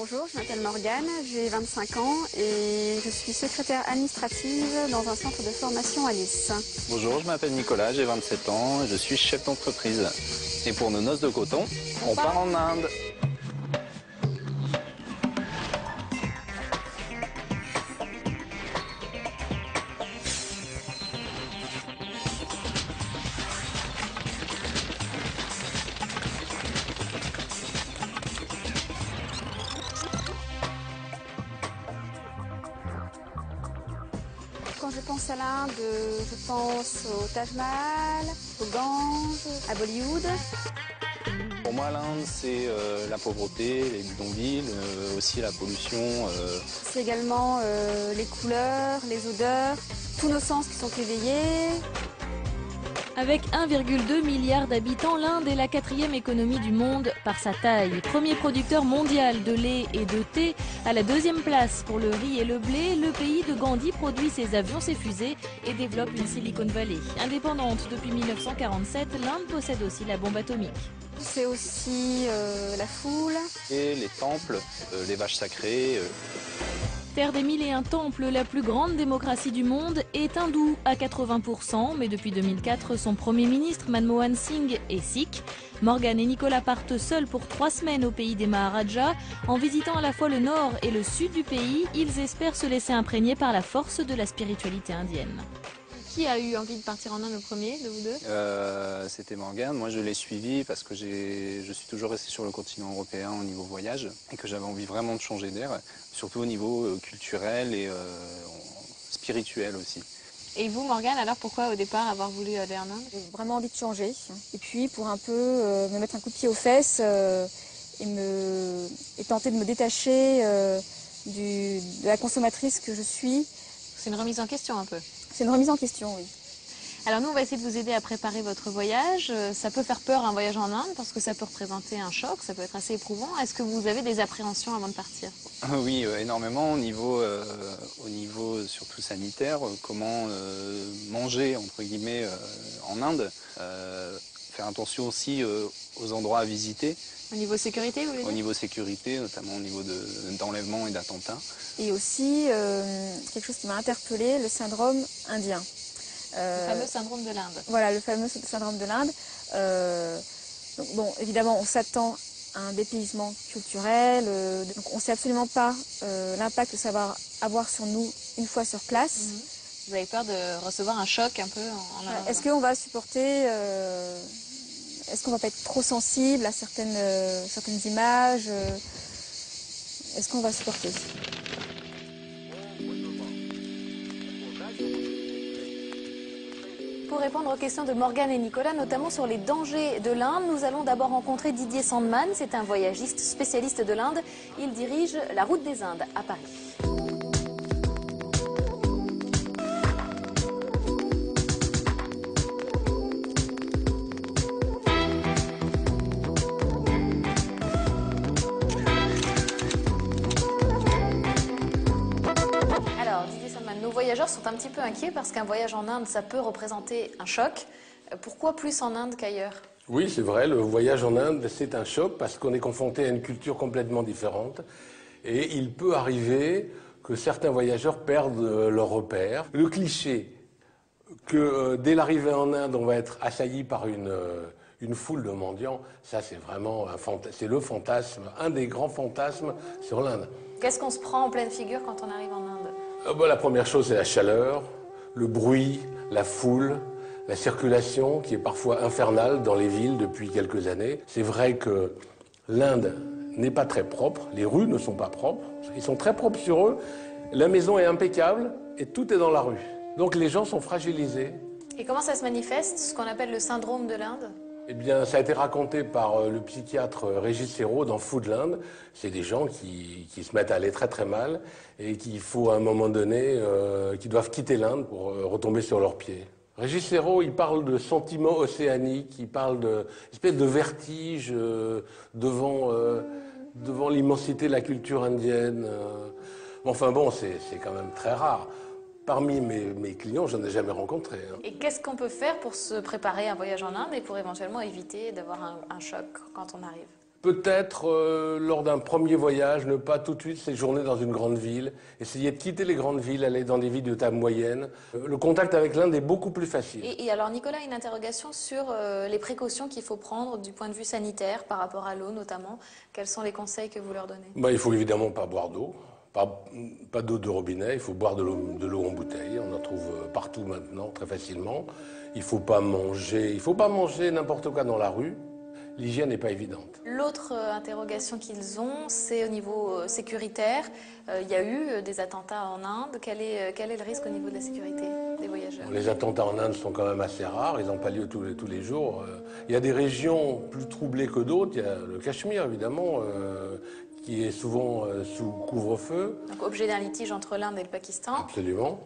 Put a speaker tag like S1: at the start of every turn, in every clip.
S1: Bonjour, je m'appelle Morgane, j'ai 25 ans et je suis secrétaire administrative dans un centre de formation à Nice.
S2: Bonjour, je m'appelle Nicolas, j'ai 27 ans et je suis chef d'entreprise. Et pour nos noces de coton, on part en Inde.
S1: Quand je pense à l'Inde, je pense au Taj Mahal, au Gange, à Bollywood.
S2: Pour moi, l'Inde, c'est la pauvreté, les bidonvilles, aussi la pollution.
S1: C'est également les couleurs, les odeurs, tous nos sens qui sont éveillés.
S3: Avec 1,2 milliard d'habitants, l'Inde est la 4e économie du monde par sa taille. Premier producteur mondial de lait et de thé, à la 2e place pour le riz et le blé, le pays de Gandhi produit ses avions, ses fusées et développe une Silicon Valley. Indépendante depuis 1947, l'Inde possède aussi la bombe atomique.
S1: C'est aussi la foule.
S2: Et les temples, les vaches sacrées.
S3: Terre des 1001 temples, la plus grande démocratie du monde, est hindoue à 80%, mais depuis 2004, son Premier ministre Manmohan Singh est sikh. Morgane et Nicolas partent seuls pour 3 semaines au pays des Maharajas. En visitant à la fois le nord et le sud du pays, ils espèrent se laisser imprégner par la force de la spiritualité indienne.
S4: Qui a eu envie de partir en Inde le premier de vous deux?
S2: C'était Morgane. Moi, je l'ai suivi parce que je suis toujours resté sur le continent européen au niveau voyage et que j'avais envie vraiment de changer d'air, surtout au niveau culturel et spirituel aussi.
S4: Et vous, Morgane, alors pourquoi au départ avoir voulu aller en Inde?
S5: J'ai vraiment envie de changer. Et puis pour un peu me mettre un coup de pied aux fesses et tenter de me détacher de la consommatrice que je suis.
S4: C'est une remise en question un peu.
S5: C'est une remise en question, oui.
S4: Alors nous, on va essayer de vous aider à préparer votre voyage. Ça peut faire peur un voyage en Inde parce que ça peut représenter un choc, ça peut être assez éprouvant. Est-ce que vous avez des appréhensions avant de partir?
S2: Oui, énormément au niveau surtout sanitaire. Comment manger, entre guillemets, en Inde. Faire attention aussi aux endroits à visiter.
S4: Au niveau sécurité, vous voulez dire?
S2: Au niveau sécurité, notamment au niveau d'enlèvement et d'attentats.
S5: Et aussi, quelque chose qui m'a interpellée, le syndrome indien.
S4: Le fameux syndrome de l'Inde.
S5: Voilà, le fameux syndrome de l'Inde. Donc, bon, évidemment, on s'attend à un dépaysement culturel. Donc on ne sait absolument pas l'impact que ça va avoir sur nous une fois sur place.
S4: Vous avez peur de recevoir un choc un peu en Inde?
S5: Est-ce qu'on va supporter... Est-ce qu'on va pas être trop sensible à certaines images? Est-ce qu'on va supporter?
S3: Pour répondre aux questions de Morgane et Nicolas, notamment sur les dangers de l'Inde, nous allons d'abord rencontrer Didier Sandman. C'est un voyagiste spécialiste de l'Inde. Il dirige la route des Indes à Paris. Nos voyageurs sont un petit peu inquiets parce qu'un voyage en Inde, ça peut représenter un choc. Pourquoi plus en Inde qu'ailleurs?
S6: Oui, c'est vrai, le voyage en Inde, c'est un choc parce qu'on est confronté à une culture complètement différente. Et il peut arriver que certains voyageurs perdent leurs repères. Le cliché que dès l'arrivée en Inde, on va être assailli par une foule de mendiants, ça c'est vraiment c'est le fantasme, un des grands fantasmes sur l'Inde.
S3: Qu'est-ce qu'on se prend en pleine figure quand on arrive en Inde?
S6: La première chose, c'est la chaleur, le bruit, la foule, la circulation qui est parfois infernale dans les villes depuis quelques années. C'est vrai que l'Inde n'est pas très propre, les rues ne sont pas propres, ils sont très propres sur eux, la maison est impeccable et tout est dans la rue. Donc les gens sont fragilisés.
S3: Et comment ça se manifeste, ce qu'on appelle le syndrome de l'Inde?
S6: Eh bien, ça a été raconté par le psychiatre Régis Serrault dans Foodland. C'est des gens qui se mettent à aller très très mal et qu'il faut à un moment donné, qui doivent quitter l'Inde pour retomber sur leurs pieds. Régis Serrault, il parle de sentiments océaniques, il parle d'espèce de vertige devant l'immensité de la culture indienne. Enfin bon, c'est quand même très rare. Parmi mes clients, je n'en ai jamais rencontré.
S3: Et qu'est-ce qu'on peut faire pour se préparer à un voyage en Inde et pour éventuellement éviter d'avoir un choc quand on arrive?
S6: Peut-être, lors d'un premier voyage, ne pas tout de suite séjourner dans une grande ville, essayer de quitter les grandes villes, aller dans des villes de taille moyenne. Le contact avec l'Inde est beaucoup plus facile.
S4: Et alors Nicolas, une interrogation sur les précautions qu'il faut prendre du point de vue sanitaire par rapport à l'eau notamment. Quels sont les conseils que vous leur donnez?
S6: Il faut évidemment pas boire d'eau, pas d'eau de robinet, il faut boire de l'eau en bouteille, on en trouve partout maintenant très facilement. Il faut pas manger n'importe quoi dans la rue. L'hygiène n'est pas évidente.
S4: L'autre interrogation qu'ils ont, c'est au niveau sécuritaire. Il y a eu des attentats en Inde. Quel est le risque au niveau de la sécurité des voyageurs?
S6: Les attentats en Inde sont quand même assez rares, ils n'ont pas lieu tous les jours. Il y a des régions plus troublées que d'autres. Il y a le Cachemire, évidemment, qui est souvent sous couvre-feu.
S4: Donc objet d'un litige entre l'Inde et le Pakistan.
S6: Absolument.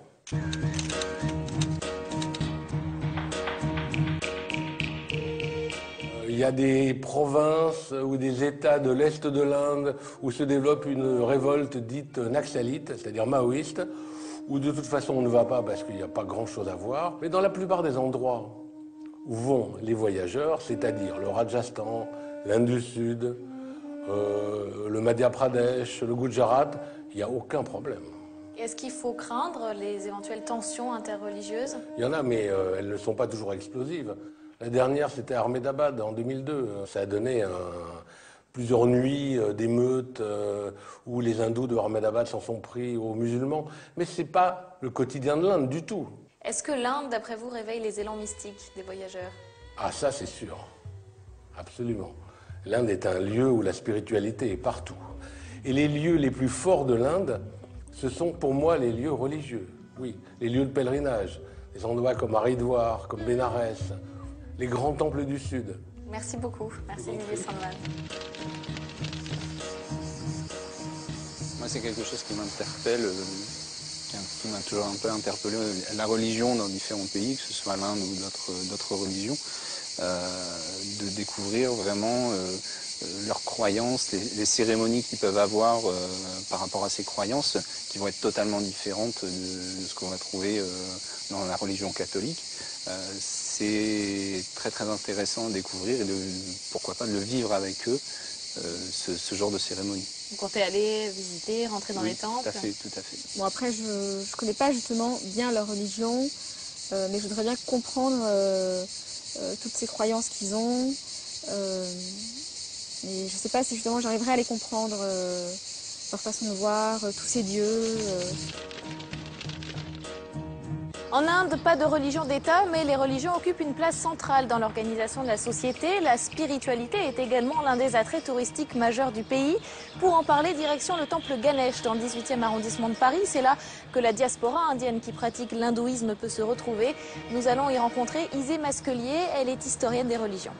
S6: Il y a des provinces ou des États de l'Est de l'Inde où se développe une révolte dite naxalite, c'est-à-dire maoïste, où de toute façon on ne va pas parce qu'il n'y a pas grand-chose à voir. Mais dans la plupart des endroits où vont les voyageurs, c'est-à-dire le Rajasthan, l'Inde du Sud, le Madhya Pradesh, le Gujarat, il n'y a aucun problème.
S4: Est-ce qu'il faut craindre les éventuelles tensions interreligieuses?
S6: Il y en a, mais elles ne sont pas toujours explosives. La dernière, c'était à Ahmedabad, en 2002. Ça a donné plusieurs nuits d'émeutes où les hindous de Ahmedabad s'en sont pris aux musulmans. Mais ce n'est pas le quotidien de l'Inde du tout.
S4: Est-ce que l'Inde, d'après vous, réveille les élans mystiques des voyageurs?
S6: Ah, ça, c'est sûr. Absolument. L'Inde est un lieu où la spiritualité est partout. Et les lieux les plus forts de l'Inde, ce sont pour moi les lieux religieux. Oui, les lieux de pèlerinage. Des endroits comme Haridwar, comme Bénarès, les grands temples du Sud.
S4: Merci beaucoup. Merci Olivier Sandman.
S2: Moi, c'est quelque chose qui m'interpelle, qui m'a toujours un peu interpellé. La religion dans différents pays, que ce soit l'Inde ou d'autres religions, de découvrir vraiment leurs croyances, les cérémonies qu'ils peuvent avoir par rapport à ces croyances, qui vont être totalement différentes de ce qu'on va trouver dans la religion catholique. C'est très très intéressant à découvrir et pourquoi pas de le vivre avec eux, ce genre de cérémonie.
S4: Vous comptez aller visiter, rentrer dans les temples?
S2: Tout à fait, tout à fait.
S5: Bon, après, je ne connais pas justement bien leur religion, mais je voudrais bien comprendre toutes ces croyances qu'ils ont. Mais je ne sais pas si justement j'arriverai à les comprendre, leur façon de voir, tous ces dieux.
S4: En Inde, pas de religion d'État, mais les religions occupent une place centrale dans l'organisation de la société. La spiritualité est également l'un des attraits touristiques majeurs du pays. Pour en parler, direction le temple Ganesh dans le 18e arrondissement de Paris. C'est là que la diaspora indienne qui pratique l'hindouisme peut se retrouver. Nous allons y rencontrer Isée Masquelier, elle est historienne des religions.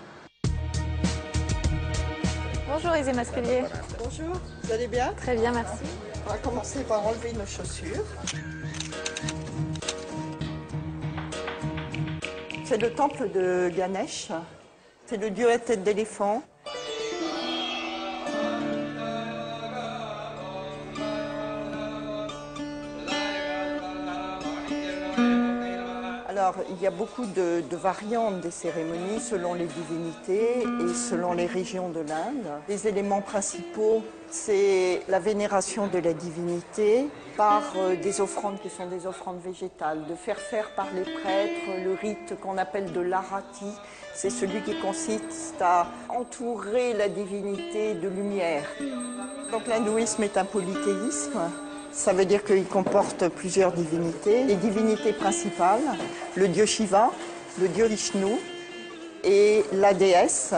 S4: Bonjour Isée Masquelier.
S7: Bonjour, vous allez bien?
S4: Très bien, merci.
S7: On va commencer par enlever nos chaussures. C'est le temple de Ganesh. C'est le dieu à tête d'éléphant. Alors, il y a beaucoup de variantes des cérémonies selon les divinités et selon les régions de l'Inde. Les éléments principaux, c'est la vénération de la divinité par des offrandes qui sont des offrandes végétales, de faire par les prêtres le rite qu'on appelle de l'arati. C'est celui qui consiste à entourer la divinité de lumière. Donc l'hindouisme est un polythéisme. Ça veut dire qu'il comporte plusieurs divinités. Les divinités principales, le dieu Shiva, le dieu Vishnu et la déesse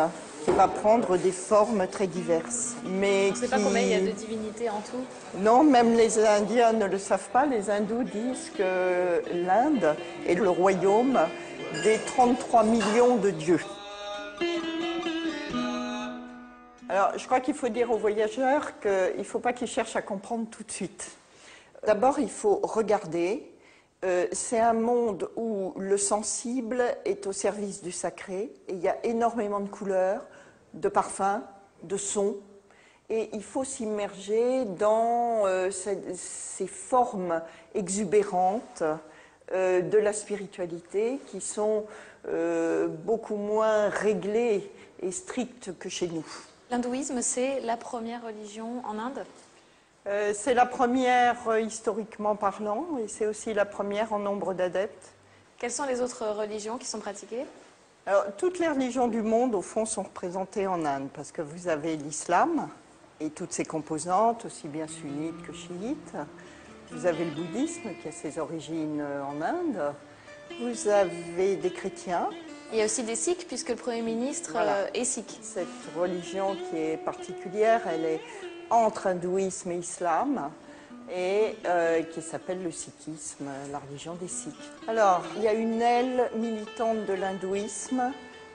S7: qui va prendre des formes très diverses. Mais
S4: On ne sait pas combien il y a de divinités en tout?
S7: Non, même les Indiens ne le savent pas. Les hindous disent que l'Inde est le royaume des 33 millions de dieux. Alors, je crois qu'il faut dire aux voyageurs qu'il ne faut pas qu'ils cherchent à comprendre tout de suite. D'abord, il faut regarder. C'est un monde où le sensible est au service du sacré. Et il y a énormément de couleurs, de parfums, de sons. Et il faut s'immerger dans ces formes exubérantes de la spiritualité qui sont beaucoup moins réglées et strictes que chez nous.
S4: L'hindouisme, c'est la première religion en Inde?
S7: C'est la première historiquement parlant et c'est aussi la première en nombre d'adeptes.
S4: Quelles sont les autres religions qui sont pratiquées?
S7: Alors, toutes les religions du monde, au fond, sont représentées en Inde parce que vous avez l'islam et toutes ses composantes, aussi bien sunnites que chiites. Vous avez le bouddhisme qui a ses origines en Inde. Vous avez des chrétiens.
S4: Il y a aussi des sikhs puisque le Premier ministre est sikh.
S7: Cette religion qui est particulière, elle est entre hindouisme et islam et qui s'appelle le sikhisme, la religion des sikhs. Alors, il y a une aile militante de l'hindouisme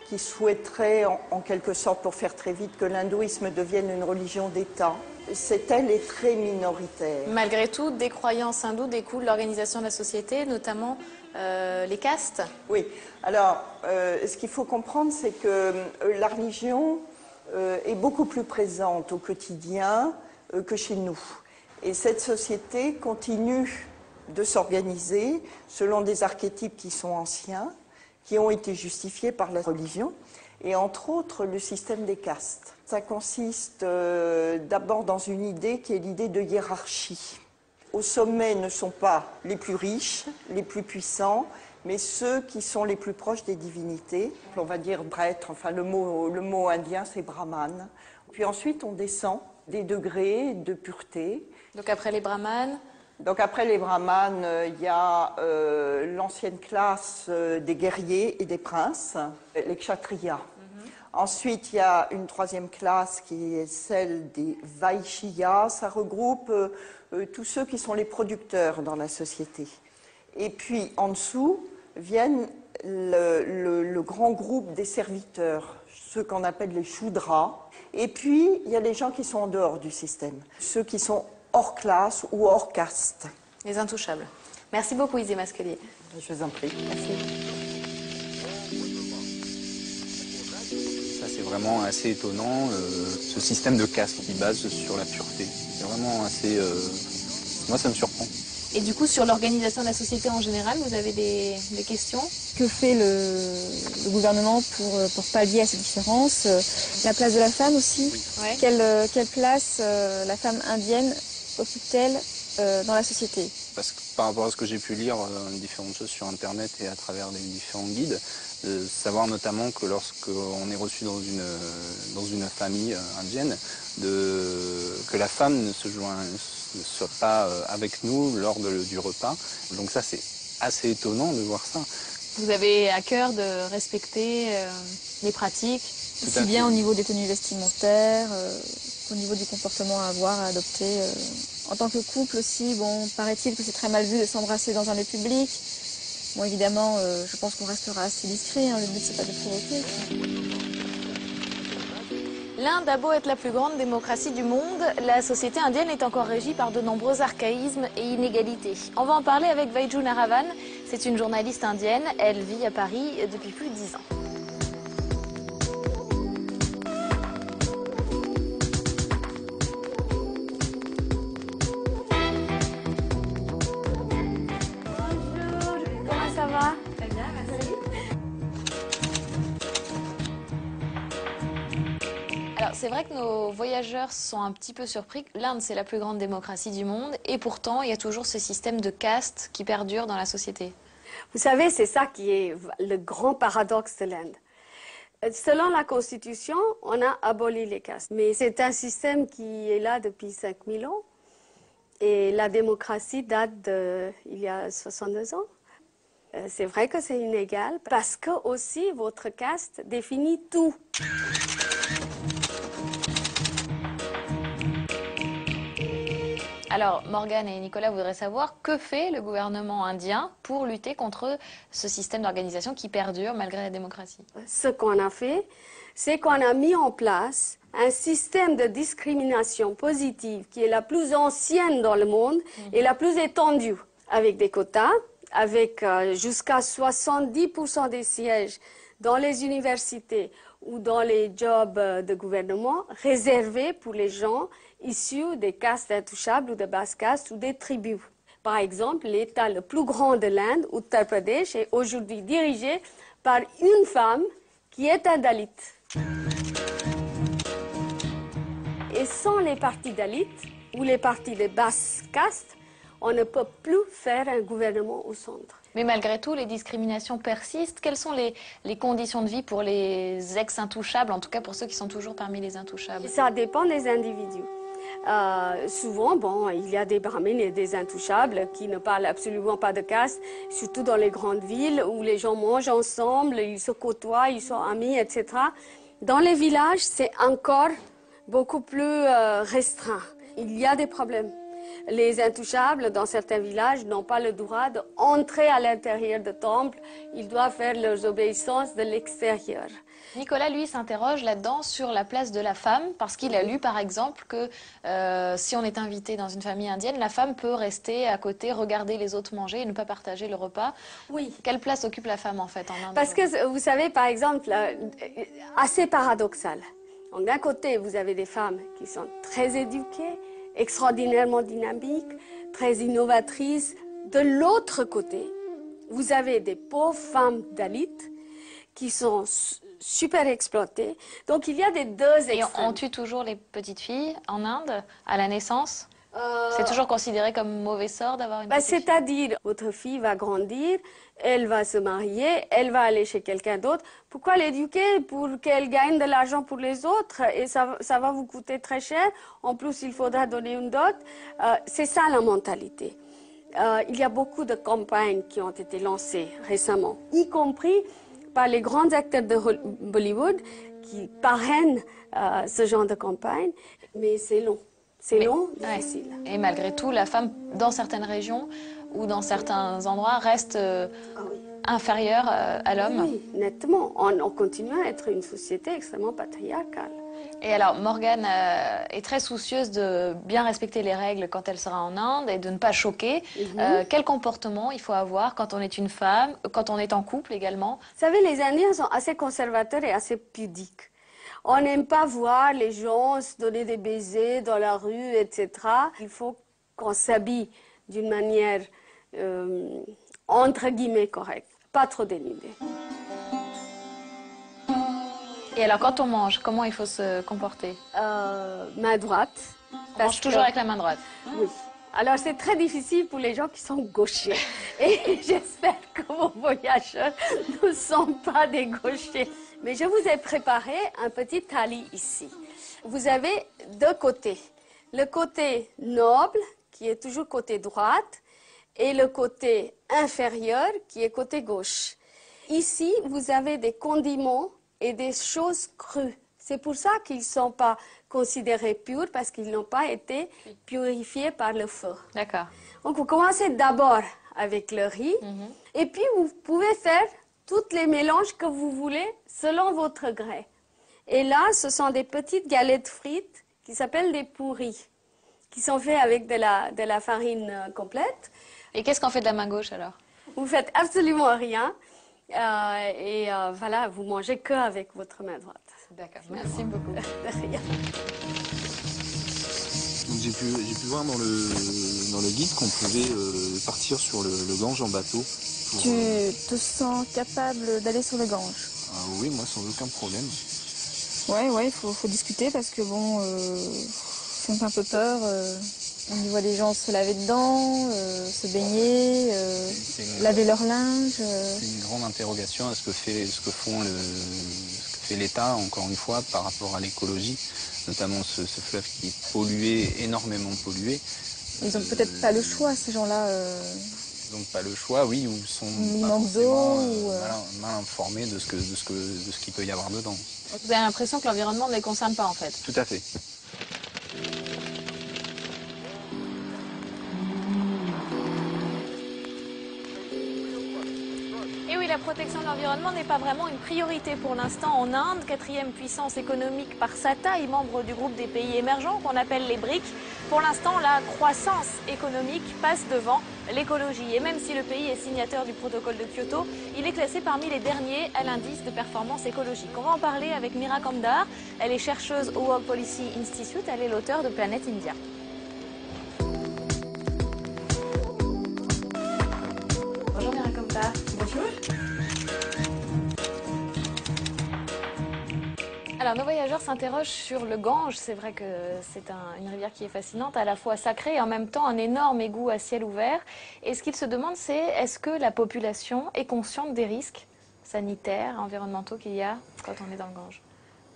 S7: qui souhaiterait, en quelque sorte, pour faire très vite, que l'hindouisme devienne une religion d'État. Cette aile est très minoritaire.
S4: Malgré tout, des croyances hindoues découlent l'organisation de la société, notamment les castes.
S7: Oui, alors, ce qu'il faut comprendre, c'est que la religion est beaucoup plus présente au quotidien que chez nous. Et cette société continue de s'organiser selon des archétypes qui sont anciens, qui ont été justifiés par la religion, et entre autres le système des castes. Ça consiste d'abord dans une idée qui est l'idée de hiérarchie. Au sommet ne sont pas les plus riches, les plus puissants, mais ceux qui sont les plus proches des divinités. On va dire prêtre, enfin le mot indien c'est brahman. Puis ensuite on descend des degrés de pureté.
S4: Donc après les brahmanes?
S7: Donc après les brahmanes, il y a l'ancienne classe des guerriers et des princes, les kshatriyas. Ensuite, il y a une troisième classe qui est celle des vaishyas. Ça regroupe tous ceux qui sont les producteurs dans la société. Et puis en dessous viennent le grand groupe des serviteurs, ceux qu'on appelle les shudras. Et puis il y a les gens qui sont en dehors du système, ceux qui sont hors classe ou hors caste.
S4: Les intouchables. Merci beaucoup, Isée Masquelier.
S7: Je vous en prie. Merci.
S2: Ça, c'est vraiment assez étonnant, ce système de caste qui base sur la pureté. C'est vraiment assez... Moi, ça me surprend.
S4: Et du coup, sur l'organisation de la société en général, vous avez des questions?
S5: Que fait le gouvernement pour pallier à ces différences? La place de la femme aussi.
S4: Ouais.
S5: Quelle place la femme indienne occupe-t-elle dans la société?
S2: Parce que par rapport à ce que j'ai pu lire, différentes choses sur Internet et à travers les différents guides, savoir notamment que lorsqu'on est reçu dans une famille indienne, que la femme ne soit pas avec nous lors du repas. Donc ça, c'est assez étonnant de voir ça.
S4: Vous avez à cœur de respecter les pratiques?
S5: Aussi bien au niveau des tenues vestimentaires qu'au niveau du comportement à avoir, à adopter. En tant que couple aussi, bon, paraît-il que c'est très mal vu de s'embrasser dans un lieu public. Bon, évidemment, je pense qu'on restera assez discret, hein, le but c'est pas de provoquer.
S4: L'Inde a beau être la plus grande démocratie du monde, la société indienne est encore régie par de nombreux archaïsmes et inégalités. On va en parler avec Vaiju Naravan, c'est une journaliste indienne, elle vit à Paris depuis plus de 10 ans. C'est vrai que nos voyageurs sont un petit peu surpris. L'Inde, c'est la plus grande démocratie du monde et pourtant, il y a toujours ce système de caste qui perdure dans la société.
S8: Vous savez, c'est ça qui est le grand paradoxe de l'Inde. Selon la Constitution, on a aboli les castes. Mais c'est un système qui est là depuis 5000 ans. Et la démocratie date d'il y a 62 ans. C'est vrai que c'est inégal parce que aussi votre caste définit tout.
S4: Alors, Morgane et Nicolas voudraient savoir que fait le gouvernement indien pour lutter contre ce système d'organisation qui perdure malgré la démocratie.
S8: Ce qu'on a fait, c'est qu'on a mis en place un système de discrimination positive qui est la plus ancienne dans le monde et la plus étendue, avec des quotas, avec jusqu'à 70% des sièges dans les universités ou dans les jobs de gouvernement réservés pour les gens issus des castes intouchables ou de basse caste ou des tribus. Par exemple, l'État le plus grand de l'Inde, Uttar Pradesh, est aujourd'hui dirigé par une femme qui est un Dalit. Et sans les partis Dalits ou les partis de basse caste, on ne peut plus faire un gouvernement au centre.
S4: Mais malgré tout, les discriminations persistent. Quelles sont les conditions de vie pour les ex-intouchables, en tout cas pour ceux qui sont toujours parmi les intouchables?
S8: Ça dépend des individus. Souvent, bon, il y a des brahmins et des intouchables qui ne parlent absolument pas de caste, surtout dans les grandes villes où les gens mangent ensemble, ils se côtoient, ils sont amis, etc. Dans les villages, c'est encore beaucoup plus restreint. Il y a des problèmes. Les intouchables, dans certains villages, n'ont pas le droit d'entrer à l'intérieur de temples. Ils doivent faire leurs obéissances de l'extérieur.
S4: Nicolas, lui, s'interroge là-dedans sur la place de la femme, parce qu'il a lu, par exemple, que si on est invité dans une famille indienne, la femme peut rester à côté, regarder les autres manger et ne pas partager le repas.
S8: Oui.
S4: Quelle place occupe la femme, en fait, en Inde?
S8: Parce que, vous savez, par exemple, assez paradoxal. D'un côté, vous avez des femmes qui sont très éduquées, extraordinairement dynamiques, très innovatrices. De l'autre côté, vous avez des pauvres femmes Dalits qui sont super exploitées. Donc il y a des deux extrêmes.
S4: Et on tue toujours les petites filles en Inde à la naissance? C'est toujours considéré comme mauvais sort d'avoir une petite fille?
S8: C'est-à-dire, votre fille va grandir, elle va se marier, elle va aller chez quelqu'un d'autre. Pourquoi l'éduquer? Pour qu'elle gagne de l'argent pour les autres et ça va vous coûter très cher. En plus, il faudra donner une dot. C'est ça la mentalité. Il y a beaucoup de campagnes qui ont été lancées récemment, y compris par les grands acteurs de Bollywood qui parrainent ce genre de campagne. Mais c'est long. C'est long, difficile.
S4: Ouais. Et malgré tout, la femme, dans certaines régions ou dans certains endroits, reste inférieure à l'homme.
S8: Oui, nettement. On continue à être une société extrêmement patriarcale.
S4: Et alors, Morgane est très soucieuse de bien respecter les règles quand elle sera en Inde et de ne pas choquer. Quel comportement il faut avoir quand on est une femme, quand on est en couple également?
S8: Vous savez, les Indiens sont assez conservateurs et assez pudiques. On n'aime pas voir les gens se donner des baisers dans la rue, etc. Il faut qu'on s'habille d'une manière, entre guillemets, correcte. Pas trop dénudée.
S4: Et alors, quand on mange, comment il faut se comporter?
S8: Main droite.
S4: On mange toujours avec la main droite?
S8: Oui. Alors, c'est très difficile pour les gens qui sont gauchers. Et j'espère que vos voyageurs ne sont pas des gauchers. Mais je vous ai préparé un petit thali ici. Vous avez deux côtés. Le côté noble, qui est toujours côté droite, et le côté inférieur, qui est côté gauche. Ici, vous avez des condiments et des choses crues. C'est pour ça qu'ils ne sont pas considérés purs, parce qu'ils n'ont pas été purifiés par le feu.
S4: D'accord.
S8: Donc, vous commencez d'abord avec le riz, et puis vous pouvez faire tous les mélanges que vous voulez selon votre gré. Et là, ce sont des petites galettes frites qui s'appellent des pourris, qui sont faits avec de la farine complète.
S4: Et qu'est-ce qu'on fait de la main gauche alors?
S8: Vous faites absolument rien. Voilà, vous mangez que avec votre main droite.
S4: D'accord, merci beaucoup.
S8: De rien.
S2: J'ai pu voir dans le guide qu'on pouvait partir sur le Gange en bateau.
S5: Tu te sens capable d'aller sur le Gange?
S2: Oui, moi sans aucun problème.
S5: Ouais, il faut discuter parce que bon, ça me fait un peu peur. On y voit des gens se laver dedans, se baigner, laver leur linge.
S2: C'est une grande interrogation à ce que fait l'État, encore une fois, par rapport à l'écologie, notamment ce fleuve qui est pollué, énormément pollué.
S5: Ils n'ont peut-être pas le choix, ces gens-là.
S2: Ils n'ont pas le choix, oui, ou sont
S5: Il
S2: pas
S5: manque
S2: forcément
S5: d'eau,
S2: mal informés de ce qu'il peut y avoir dedans.
S4: Vous avez l'impression que l'environnement ne les concerne pas en fait?
S2: Tout à fait.
S4: Et oui, la protection de l'environnement n'est pas vraiment une priorité pour l'instant en Inde, quatrième puissance économique par sa taille, membre du groupe des pays émergents qu'on appelle les BRICS. Pour l'instant, la croissance économique passe devant l'écologie. Et même si le pays est signataire du protocole de Kyoto, il est classé parmi les derniers à l'indice de performance écologique. On va en parler avec Mira Kamdar. Elle est chercheuse au World Policy Institute. Elle est l'auteure de Planète India. Bonjour Mira Kamdar. Bonjour. Alors Alors nos voyageurs s'interrogent sur le Gange. C'est vrai que c'est une rivière qui est fascinante, à la fois sacrée et en même temps un énorme égout à ciel ouvert. Et ce qu'ils se demandent, c'est est-ce que la population est consciente des risques sanitaires, environnementaux qu'il y a quand on est dans le Gange?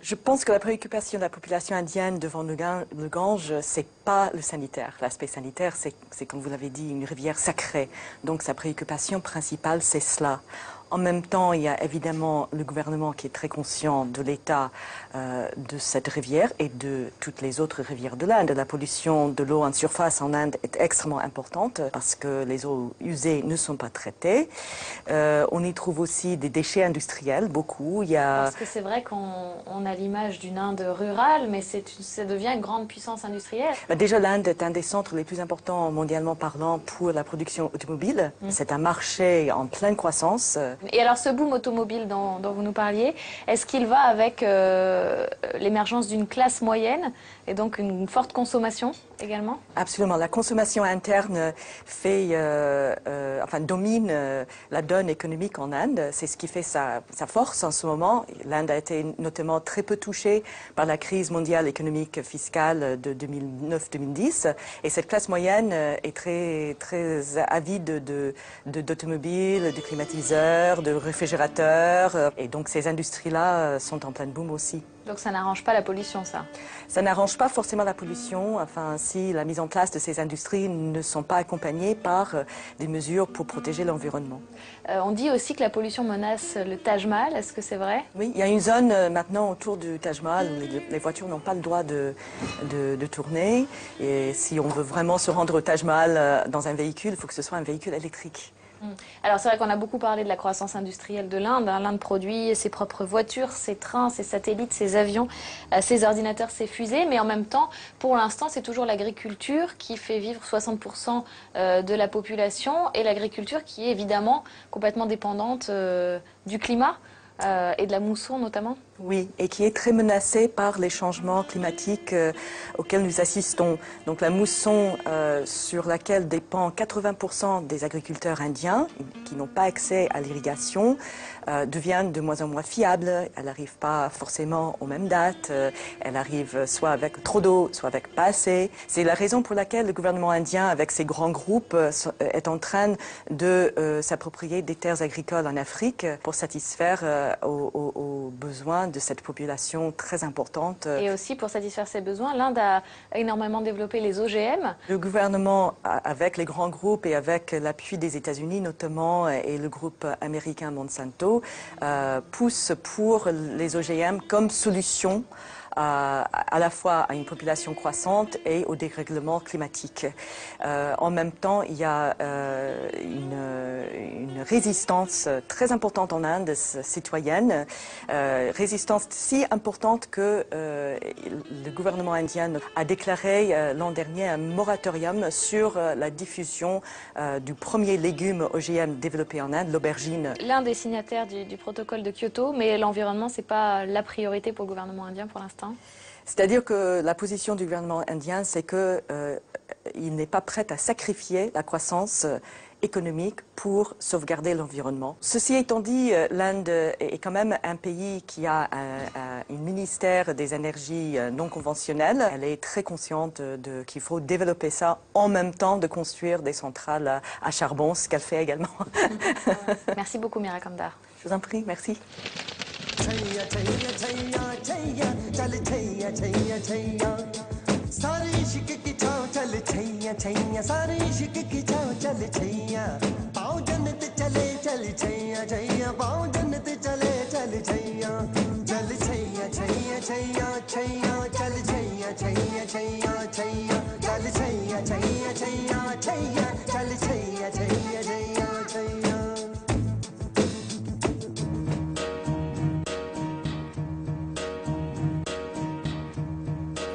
S7: Je pense que la préoccupation de la population indienne devant le Gange, c'est pas le sanitaire. L'aspect sanitaire, c'est, comme vous l'avez dit, une rivière sacrée. Donc sa préoccupation principale, c'est cela. En même temps, il y a évidemment le gouvernement qui est très conscient de l'état de cette rivière et de toutes les autres rivières de l'Inde. La pollution de l'eau en surface en Inde est extrêmement importante parce que les eaux usées ne sont pas traitées. On y trouve aussi des déchets industriels, beaucoup.
S4: Parce que c'est vrai qu'on a l'image d'une Inde rurale, mais ça devient une grande puissance industrielle.
S7: Déjà, l'Inde est un des centres les plus importants mondialement parlant pour la production automobile. C'est un marché en pleine croissance.
S4: Et alors ce boom automobile dont vous nous parliez, est-ce qu'il va avec l'émergence d'une classe moyenne et donc une forte consommation également?
S7: Absolument. La consommation interne domine la donne économique en Inde. C'est ce qui fait sa force en ce moment. L'Inde a été notamment très peu touchée par la crise mondiale économique fiscale de 2009-2010. Et cette classe moyenne est très, très avide d'automobiles, de climatiseurs, de réfrigérateurs. Et donc ces industries-là sont en plein boom aussi.
S4: Donc ça n'arrange pas la pollution, ça?
S7: Ça n'arrange pas forcément la pollution, enfin, si la mise en place de ces industries ne sont pas accompagnées par des mesures pour protéger l'environnement.
S4: On dit aussi que la pollution menace le Taj Mahal, est-ce que c'est vrai?
S7: Oui, il y a une zone maintenant autour du Taj Mahal où les voitures n'ont pas le droit de tourner. Et si on veut vraiment se rendre au Taj Mahal dans un véhicule, il faut que ce soit un véhicule électrique.
S4: Alors c'est vrai qu'on a beaucoup parlé de la croissance industrielle de l'Inde. L'Inde produit ses propres voitures, ses trains, ses satellites, ses avions, ses ordinateurs, ses fusées. Mais en même temps, pour l'instant, c'est toujours l'agriculture qui fait vivre 60% de la population. Et l'agriculture qui est évidemment complètement dépendante du climat et de la mousson notamment.
S7: Oui, et qui est très menacée par les changements climatiques auxquels nous assistons. Donc la mousson sur laquelle dépend 80% des agriculteurs indiens qui n'ont pas accès à l'irrigation devient de moins en moins fiable. Elle n'arrive pas forcément aux mêmes dates. Elle arrive soit avec trop d'eau, soit avec pas assez. C'est la raison pour laquelle le gouvernement indien, avec ses grands groupes, est en train de s'approprier des terres agricoles en Afrique pour satisfaire aux besoins de cette population très importante.
S4: Et aussi pour satisfaire ses besoins, l'Inde a énormément développé les OGM.
S7: Le gouvernement, avec les grands groupes et avec l'appui des États-Unis notamment et le groupe américain Monsanto, pousse pour les OGM comme solution à la fois à une population croissante et au dérèglement climatique. En même temps, il y a une résistance très importante en Inde citoyenne, résistance si importante que le gouvernement indien a déclaré l'an dernier un moratorium sur la diffusion du premier légume OGM développé en Inde, l'aubergine.
S4: L'Inde est signataire du protocole de Kyoto, mais l'environnement, c'est pas la priorité pour le gouvernement indien pour l'instant.
S7: C'est-à-dire que la position du gouvernement indien, c'est qu'il n'est pas prêt à sacrifier la croissance économique pour sauvegarder l'environnement. Ceci étant dit, l'Inde est quand même un pays qui a un ministère des énergies non conventionnelles. Elle est très consciente qu'il faut développer ça en même temps de construire des centrales à charbon, ce qu'elle fait également.
S4: Merci beaucoup Mira Kamdar.
S7: Je vous en prie, merci.
S9: सारे इश्क की छाँव चल छैया छैया सारे इश्क की छाँव चल छैया पाँव जन्नत चले चल छैया छैया पाँव जन्नत चले चल छैया चल छैया छैया छैया छैया चल छैया छैया छैया छैया चल छैया छैया छैया छैया चल छैया छैया छैया Chaiyya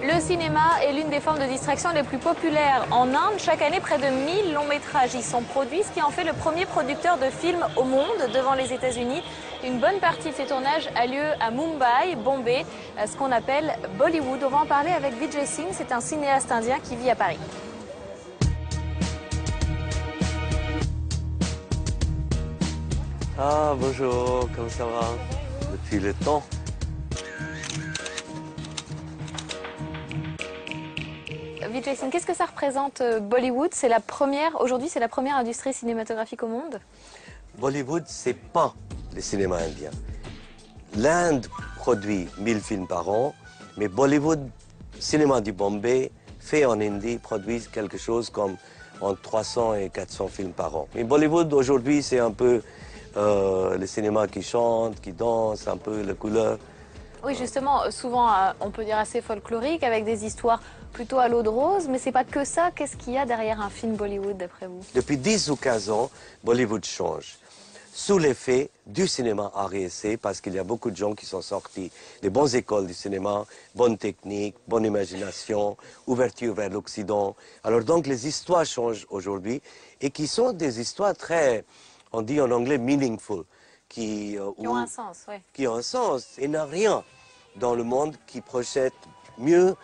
S4: Le cinéma est l'une des formes de distraction les plus populaires en Inde. Chaque année, près de 1000 longs métrages y sont produits, ce qui en fait le premier producteur de films au monde devant les États-Unis. Une bonne partie de ces tournages a lieu à Mumbai, Bombay, ce qu'on appelle Bollywood. On va en parler avec Vijay Singh, c'est un cinéaste indien qui vit à Paris.
S10: Ah bonjour, comment ça va? Depuis le temps.
S4: Vijay Singh, qu'est-ce que ça représente Bollywood? C'est la première, aujourd'hui c'est la première industrie cinématographique au monde?
S10: Bollywood, c'est pas le cinéma indien. L'Inde produit 1000 films par an, mais Bollywood, cinéma du Bombay, fait en Inde, produit quelque chose comme entre 300 et 400 films par an. Mais Bollywood, aujourd'hui, c'est un peu le cinéma qui chante, qui danse, un peu la couleur.
S4: Oui, justement, souvent, on peut dire assez folklorique, avec des histoires plutôt à l'eau de rose, mais c'est pas que ça. Qu'est-ce qu'il y a derrière un film Bollywood, d'après vous?
S10: Depuis 10 ou 15 ans, Bollywood change. Sous l'effet du cinéma art et essai, parce qu'il y a beaucoup de gens qui sont sortis des bonnes écoles du cinéma, bonne technique, bonne imagination, ouverture vers l'Occident. Alors donc les histoires changent aujourd'hui et qui sont des histoires très, on dit en anglais, meaningful. Qui
S4: ont un sens, oui.
S10: Qui ont un sens. Il n'y a rien dans le monde qui projette mieux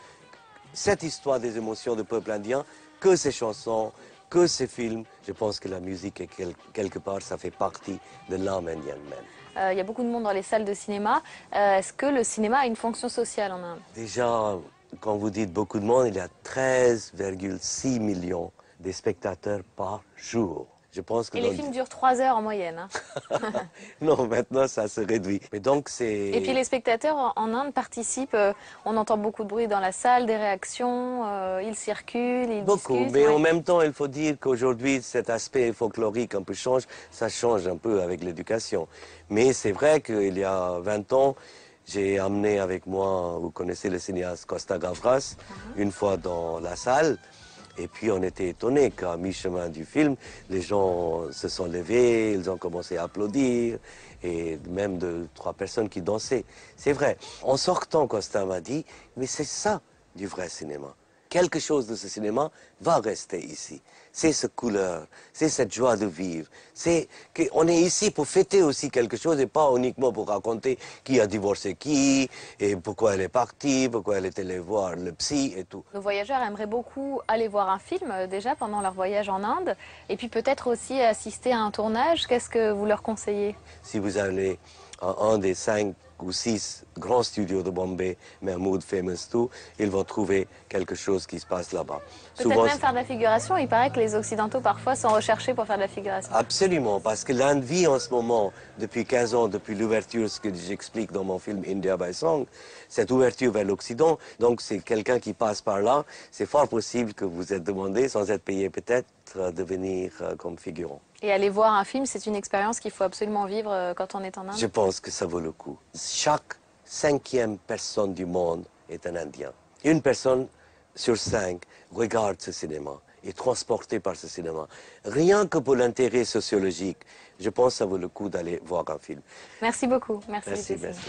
S10: cette histoire des émotions du peuple indien que ces chansons, que ces films. Je pense que la musique, est quelque part, ça fait partie de l'âme indienne même.
S4: Il y a beaucoup de monde dans les salles de cinéma. Est-ce que le cinéma a une fonction sociale en Inde?
S10: Déjà, quand vous dites beaucoup de monde, il y a 13,6 millions de spectateurs par jour. Je pense que
S4: et les films durent 3 heures en moyenne. Hein.
S10: Non, maintenant ça se réduit. Mais donc c'est.
S4: Et puis les spectateurs en Inde participent. On entend beaucoup de bruit dans la salle, des réactions. Ils circulent, ils
S10: beaucoup,
S4: discutent.
S10: mais
S4: ouais.
S10: en même temps, il faut dire qu'aujourd'hui, cet aspect folklorique un peu change. Ça change un peu avec l'éducation. Mais c'est vrai qu'il y a 20 ans, j'ai amené avec moi, vous connaissez le cinéaste Costa Gavras, une fois dans la salle. Et puis on était étonnés qu'à mi-chemin du film, les gens se sont levés, ils ont commencé à applaudir, et même 2-3 personnes qui dansaient. C'est vrai. En sortant, Costa m'a dit, mais c'est ça du vrai cinéma. Quelque chose de ce cinéma va rester ici. C'est cette couleur, c'est cette joie de vivre. C'est qu'on est ici pour fêter aussi quelque chose et pas uniquement pour raconter qui a divorcé qui, et pourquoi elle est partie, pourquoi elle est allée voir le psy et tout.
S4: Nos voyageurs aimeraient beaucoup aller voir un film déjà pendant leur voyage en Inde et puis peut-être aussi assister à un tournage. Qu'est-ce que vous leur conseillez?
S10: Si vous allez à un des 5 ou 6 grands studios de Bombay, Mahmood, Famous 2, ils vont trouver quelque chose qui se passe là-bas.
S4: Peut-être même faire de la figuration. Il paraît que les Occidentaux parfois sont recherchés pour faire de la figuration.
S10: Absolument, parce que l'Inde vit en ce moment, depuis 15 ans, depuis l'ouverture, ce que j'explique dans mon film India by Song, cette ouverture vers l'Occident. Donc c'est quelqu'un qui passe par là. C'est fort possible que vous êtes demandé, sans être payé peut-être, de venir comme figurant.
S4: Et aller voir un film, c'est une expérience qu'il faut absolument vivre quand on est en Inde?
S10: Je pense que ça vaut le coup. Chaque 5e personne du monde est un Indien. Une personne sur 5 regarde ce cinéma, est transportée par ce cinéma. Rien que pour l'intérêt sociologique, je pense que ça vaut le coup d'aller voir un film.
S4: Merci beaucoup. Merci.
S10: Merci.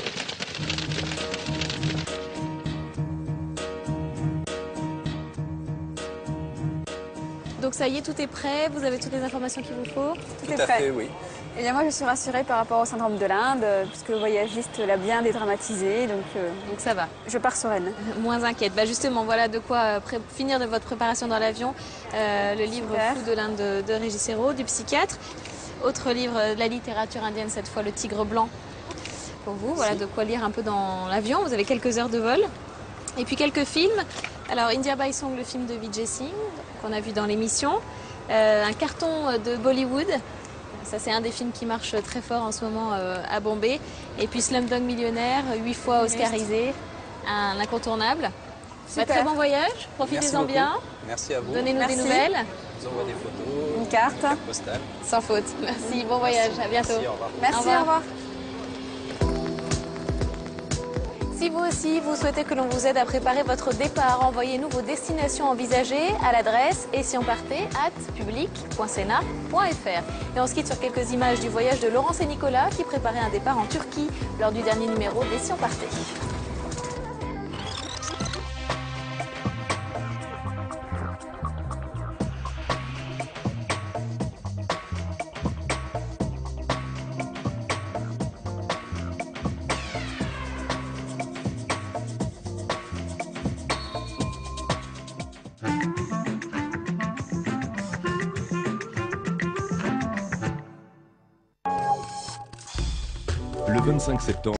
S4: Donc ça y est, tout est prêt, vous avez toutes les informations qu'il vous faut?
S1: Tout est prêt.
S2: oui.
S1: Et bien moi je suis rassurée par rapport au syndrome de l'Inde, puisque le voyagiste l'a bien dédramatisé, donc
S4: ça va.
S1: je pars sereine.
S4: Moins inquiète. Bah justement, voilà de quoi finir de votre préparation dans l'avion. Le livre Fou de l'Inde de Régis Hérault, du psychiatre. Autre livre de la littérature indienne, cette fois Le Tigre Blanc. Pour vous, voilà de quoi lire un peu dans l'avion. Vous avez quelques heures de vol. Et puis quelques films. Alors India by Song, le film de Vijay Singh, qu'on a vu dans l'émission. Un carton de Bollywood. Ça, c'est un des films qui marche très fort en ce moment à Bombay. Et puis Slumdog Millionnaire, 8 fois oscarisé, un incontournable. Bah, très bon voyage, profitez-en bien.
S2: Merci à vous.
S4: Donnez-nous des nouvelles.
S2: Je vous envoie des photos,
S1: Une carte.
S2: postale.
S4: Sans faute. Merci, bon voyage, à bientôt.
S2: Merci, au revoir.
S1: Merci,
S4: Au
S1: au revoir.
S4: Si vous aussi, vous souhaitez que l'on vous aide à préparer votre départ, envoyez-nous vos destinations envisagées à l'adresse etsionpartait@public.sena.fr. Et on se quitte sur quelques images du voyage de Laurence et Nicolas qui préparaient un départ en Turquie lors du dernier numéro d'Et si on partait.
S11: Le 25 septembre.